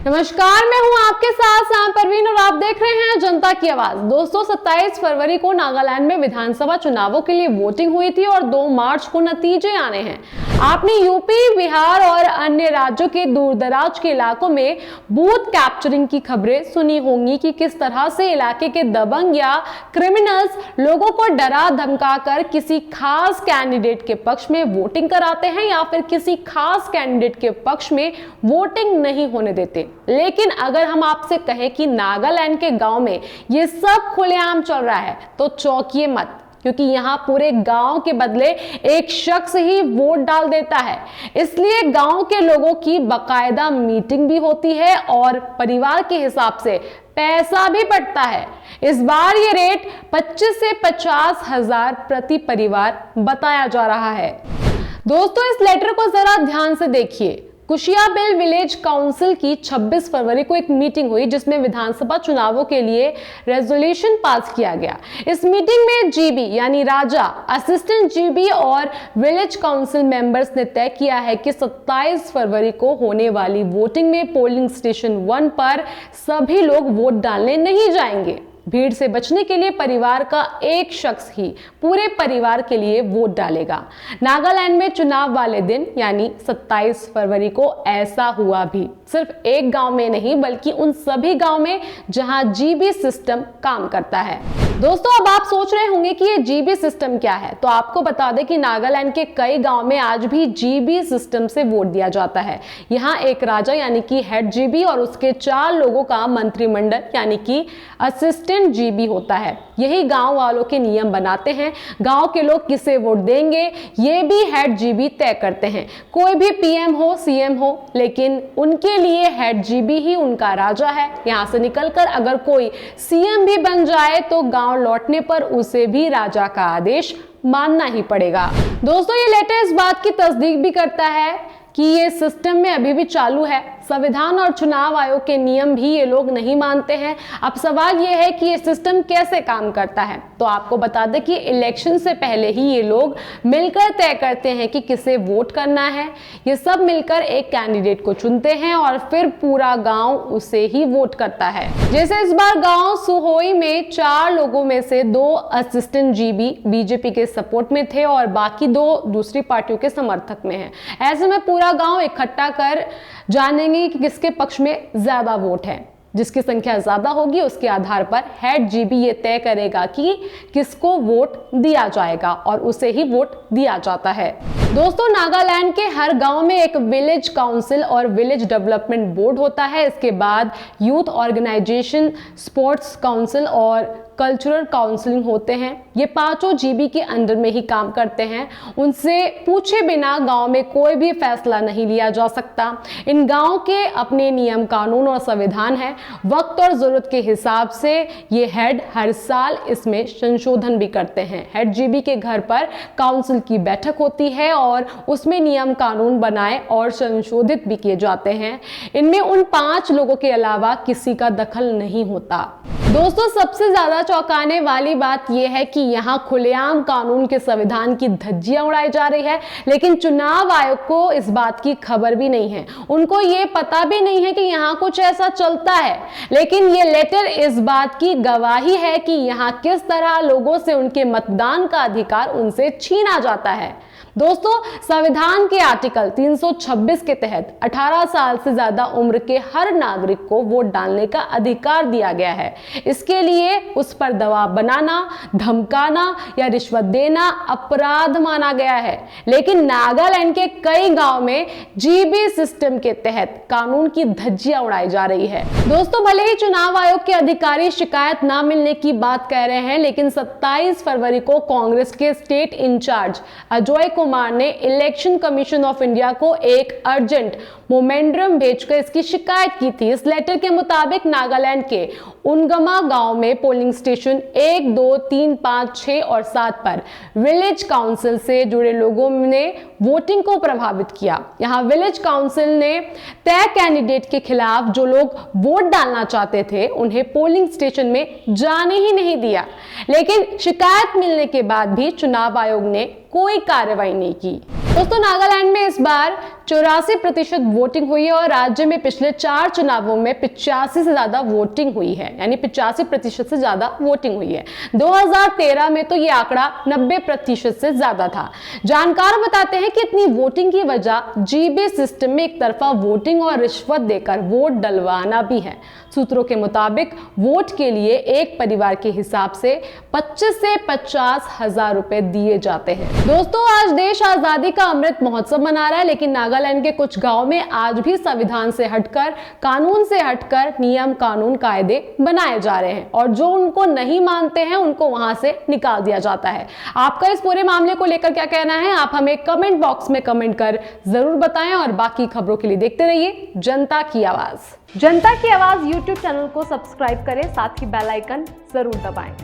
नमस्कार, मैं हूं आपके साथ शाम परवीन और आप देख रहे हैं जनता की आवाज। दोस्तों, 27 फरवरी को नागालैंड में विधानसभा चुनावों के लिए वोटिंग हुई थी और 2 मार्च को नतीजे आने हैं। आपने यूपी, बिहार और अन्य राज्यों के दूरदराज के इलाकों में बूथ कैप्चरिंग की खबरें सुनी होंगी कि किस तरह से इलाके के दबंग या क्रिमिनल्स लोगों को डरा धमका कर किसी खास कैंडिडेट के पक्ष में वोटिंग कराते हैं या फिर किसी खास कैंडिडेट के पक्ष में वोटिंग नहीं होने देते। लेकिन अगर हम आपसे कहें कि नागालैंड के गांव में ये सब खुलेआम चल रहा है तो चौंकिए मत, क्योंकि यहाँ पूरे गांव के बदले एक शख्स ही वोट डाल देता है। इसलिए गांव के लोगों की बाकायदा मीटिंग भी होती है और परिवार के हिसाब से पैसा भी बढ़ता है। इस बार ये रेट 25 से 50 हजार प्रति परिवार बताया जा रहा है। दोस्तों, इस लेटर को जरा ध्यान से देखिए। कुशियाबेल विलेज काउंसिल की 26 फरवरी को एक मीटिंग हुई जिसमें विधानसभा चुनावों के लिए रेजोल्यूशन पास किया गया। इस मीटिंग में जीबी यानी राजा, असिस्टेंट जीबी और विलेज काउंसिल मेंबर्स ने तय किया है कि 27 फरवरी को होने वाली वोटिंग में पोलिंग स्टेशन 1 पर सभी लोग वोट डालने नहीं जाएंगे। भीड़ से बचने के लिए परिवार का एक शख्स ही पूरे परिवार के लिए वोट डालेगा। नागालैंड में चुनाव वाले दिन यानी 27 फरवरी को ऐसा हुआ भी। सिर्फ एक गांव में नहीं बल्कि उन सभी गांव में जहां जीबी सिस्टम काम करता है। दोस्तों, अब आप सोच रहे होंगे कि ये जीबी सिस्टम क्या है, तो आपको बता दें कि नागालैंड के कई गांव में आज भी जीबी सिस्टम से वोट दिया जाता है। यहाँ एक राजा यानी कि हेड जीबी और उसके 4 लोगों का मंत्रिमंडल यानी कि असिस्टेंट जीबी होता है। यही गांव वालों के नियम बनाते हैं। गांव के लोग किसे वोट देंगे ये भी हेड जीबी तय करते हैं। कोई भी पीएम हो, सीएम हो, लेकिन उनके लिए हेड जीबी ही उनका राजा है। यहाँ से निकलकर अगर कोई सीएम भी बन जाए तो गांव लौटने पर उसे भी राजा का आदेश मानना ही पड़ेगा। दोस्तों, ये लेटर इस बात की तस्दीक भी करता है कि ये सिस्टम में अभी भी चालू है। संविधान और चुनाव आयोग के नियम भी ये लोग नहीं मानते हैं। अब सवाल ये है कि ये सिस्टम कैसे काम करता है, तो आपको बता दें कि इलेक्शन से पहले ही ये लोग मिलकर तय करते हैं कि किसे वोट करना है। ये सब मिलकर एक कैंडिडेट को चुनते हैं और फिर पूरा गांव उसे ही वोट करता है। जैसे इस बार गांव सुहोई में 4 लोगों में से 2 असिस्टेंट जीबी बीजेपी के सपोर्ट में थे और बाकी 2 दूसरी पार्टियों के समर्थक में हैं। ऐसे में पूरा गांव इकट्ठा कर जानेंगे कि किसके पक्ष में ज्यादा वोट है। जिसकी संख्या ज्यादा होगी उसके आधार पर हेड जीबी ये तय करेगा कि किसको वोट दिया जाएगा और उसे ही वोट दिया जाता है। दोस्तों, नागालैंड के हर गांव में एक विलेज काउंसिल और विलेज डेवलपमेंट बोर्ड होता है। इसके बाद यूथ ऑर्गेनाइजेशन, स्पोर्ट्स काउंसिल और कल्चरल काउंसलिंग होते हैं। ये 5 जीबी के अंडर में ही काम करते हैं। उनसे पूछे बिना गांव में कोई भी फैसला नहीं लिया जा सकता। इन गांव के अपने नियम, कानून और संविधान है। वक्त और जरूरत के हिसाब से ये हेड हर साल इसमें संशोधन भी करते हैं। हेड जीबी के घर पर काउंसिल की बैठक होती है और उसमें नियम कानून बनाए और संशोधित भी किए जाते हैं। इनमें उन 5 लोगों के अलावा किसी का दखल नहीं होता। दोस्तों, सबसे ज्यादा चौंकाने वाली बात यह है कि यहाँ खुलेआम कानून के संविधान की धज्जियां उड़ाई जा रही है, लेकिन चुनाव आयोग को इस बात की खबर भी नहीं है। उनको ये पता भी नहीं है कि यहाँ कुछ ऐसा चलता है। लेकिन ये लेटर इस बात की गवाही है कि यहाँ किस तरह लोगों से उनके मतदान का अधिकार उनसे छीना जाता है। दोस्तों, संविधान के आर्टिकल 326 के तहत 18 साल से ज्यादा उम्र के हर नागरिक को वोट डालने का अधिकार दिया गया है। इसके लिए उस पर दबाव बनाना, धमकाना या रिश्वत देना अपराध माना गया है। लेकिन नागालैंड के कई गांव में जीबी सिस्टम के तहत कानून की धज्जियां उड़ाई जा रही है। दोस्तों, भले ही चुनाव आयोग के अधिकारी शिकायत ना मिलने की बात कह रहे हैं, लेकिन 27 फरवरी को कांग्रेस के स्टेट इंचार्ज अजय कुमार ने इलेक्शन कमीशन ऑफ इंडिया को एक अर्जेंट मोमेंडम भेजकर इसकी शिकायत की थी। इस लेटर के मुताबिक नागालैंड के उनगमा गांव में पोलिंग स्टेशन 1, 2, 3, 5, 6 और 7 पर विलेज काउंसिल से जुड़े लोगों ने वोटिंग को प्रभावित किया। यहाँ विलेज काउंसिल ने तय कैंडिडेट के खिलाफ जो लोग वोट डालना चाहते थे उन्हें पोलिंग स्टेशन में जाने ही नहीं दिया। लेकिन शिकायत मिलने के बाद भी चुनाव आयोग ने कोई कार्रवाई नहीं की। दोस्तों, नागालैंड में इस बार 84% वोटिंग हुई है और राज्य में पिछले 4 चुनावों में 85 से ज्यादा वोटिंग हुई है, यानी 85% से ज्यादा वोटिंग हुई है। 2013 में तो ये आंकड़ा 90% से ज्यादा था। जानकार बताते हैं कि इतनी वोटिंग की वजह जीबी सिस्टम में एक तरफा वोटिंग और रिश्वत देकर वोट डलवाना भी है। सूत्रों के मुताबिक वोट के लिए एक परिवार के हिसाब से 25 से 50 हजार रुपए दिए जाते हैं। दोस्तों, आज देश आजादी का अमृत महोत्सव मना रहा है, लेकिन नागालैंड के कुछ गांव में आज भी संविधान से हटकर, कानून से हटकर नियम कानून कायदे बनाए जा रहे हैं और जो उनको नहीं मानते हैं उनको वहां से निकाल दिया जाता है। आपका इस पूरे मामले को लेकर क्या कहना है, आप हमें कमेंट बॉक्स में कमेंट कर जरूर बताएं और बाकी खबरों के लिए देखते रहिए जनता की आवाज। जनता की आवाज YouTube चैनल को सब्सक्राइब करें, साथ ही बेल आइकन जरूर दबाएं।